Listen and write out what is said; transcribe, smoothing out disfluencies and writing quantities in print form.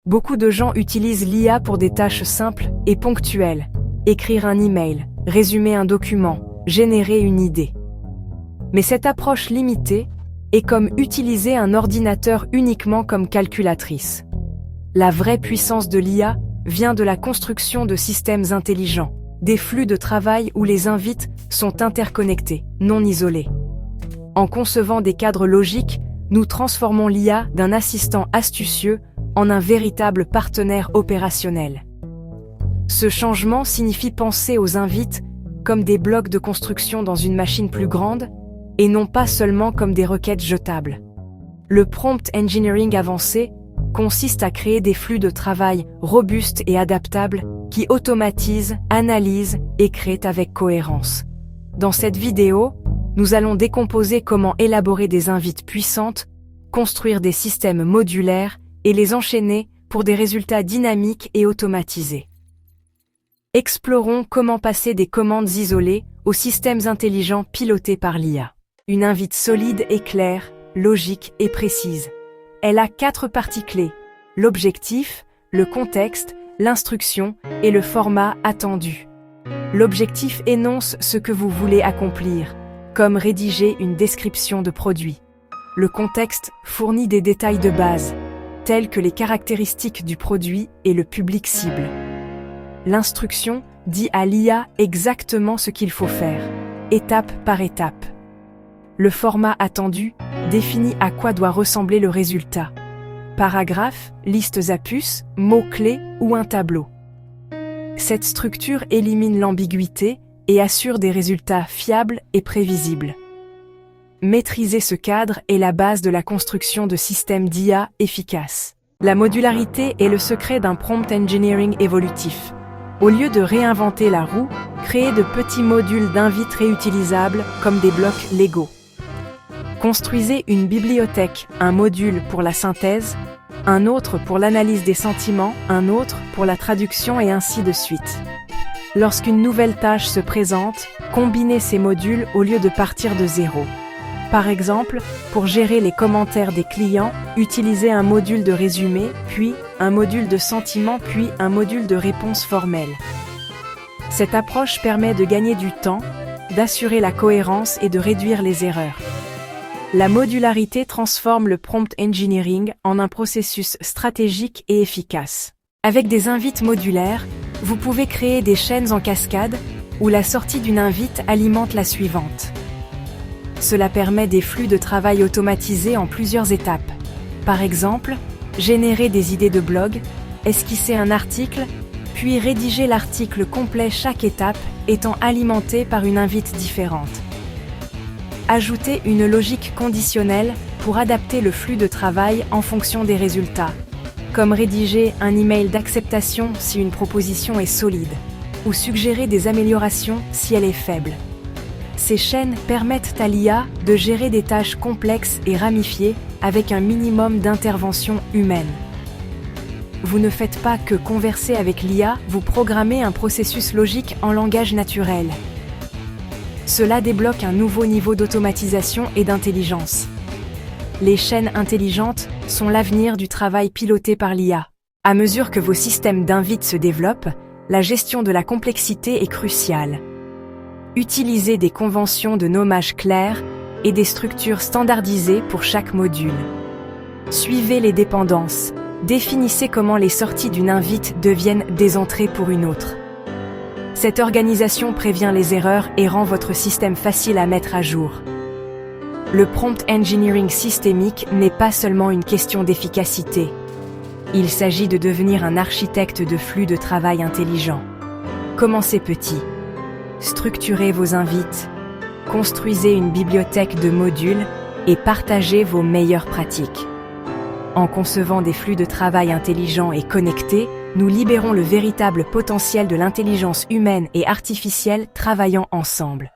Beaucoup de gens utilisent l'IA pour des tâches simples et ponctuelles. Écrire un email, résumer un document, générer une idée. Mais cette approche limitée est comme utiliser un ordinateur uniquement comme calculatrice. La vraie puissance de l'IA vient de la construction de systèmes intelligents, des flux de travail où les invites sont interconnectés, non isolés. En concevant des cadres logiques, nous transformons l'IA d'un assistant astucieux en un véritable partenaire opérationnel. Ce changement signifie penser aux invites comme des blocs de construction dans une machine plus grande et non pas seulement comme des requêtes jetables. Le prompt engineering avancé consiste à créer des flux de travail robustes et adaptables qui automatisent, analysent et créent avec cohérence. Dans cette vidéo, nous allons décomposer comment élaborer des invites puissantes, construire des systèmes modulaires et les enchaîner pour des résultats dynamiques et automatisés. Explorons comment passer des commandes isolées aux systèmes intelligents pilotés par l'IA. Une invite solide et claire, logique et précise. Elle a 4 parties clés: l'objectif, le contexte, l'instruction et le format attendu. L'objectif énonce ce que vous voulez accomplir, comme rédiger une description de produit. Le contexte fournit des détails de base, tels que les caractéristiques du produit et le public cible. L'instruction dit à l'IA exactement ce qu'il faut faire, étape par étape. Le format attendu définit à quoi doit ressembler le résultat. Paragraphes, listes à puces, mots-clés ou un tableau. Cette structure élimine l'ambiguïté et assure des résultats fiables et prévisibles. Maîtriser ce cadre est la base de la construction de systèmes d'IA efficaces. La modularité est le secret d'un prompt engineering évolutif. Au lieu de réinventer la roue, créez de petits modules d'invites réutilisables comme des blocs Lego. Construisez une bibliothèque, un module pour la synthèse, un autre pour l'analyse des sentiments, un autre pour la traduction et ainsi de suite. Lorsqu'une nouvelle tâche se présente, combinez ces modules au lieu de partir de zéro. Par exemple, pour gérer les commentaires des clients, utilisez un module de résumé, puis un module de sentiment, puis un module de réponse formelle. Cette approche permet de gagner du temps, d'assurer la cohérence et de réduire les erreurs. La modularité transforme le prompt engineering en un processus stratégique et efficace. Avec des invites modulaires, vous pouvez créer des chaînes en cascade où la sortie d'une invite alimente la suivante. Cela permet des flux de travail automatisés en plusieurs étapes. Par exemple, générer des idées de blog, esquisser un article, puis rédiger l'article complet, chaque étape étant alimentée par une invite différente. Ajoutez une logique conditionnelle pour adapter le flux de travail en fonction des résultats, comme rédiger un email d'acceptation si une proposition est solide, ou suggérer des améliorations si elle est faible. Ces chaînes permettent à l'IA de gérer des tâches complexes et ramifiées avec un minimum d'intervention humaine. Vous ne faites pas que converser avec l'IA, vous programmez un processus logique en langage naturel. Cela débloque un nouveau niveau d'automatisation et d'intelligence. Les chaînes intelligentes sont l'avenir du travail piloté par l'IA. À mesure que vos systèmes d'invites se développent, la gestion de la complexité est cruciale. Utilisez des conventions de nommage claires et des structures standardisées pour chaque module. Suivez les dépendances. Définissez comment les sorties d'une invite deviennent des entrées pour une autre. Cette organisation prévient les erreurs et rend votre système facile à mettre à jour. Le prompt engineering systémique n'est pas seulement une question d'efficacité. Il s'agit de devenir un architecte de flux de travail intelligent. Commencez petit. Structurez vos invites, construisez une bibliothèque de modules et partagez vos meilleures pratiques. En concevant des flux de travail intelligents et connectés, nous libérons le véritable potentiel de l'intelligence humaine et artificielle travaillant ensemble.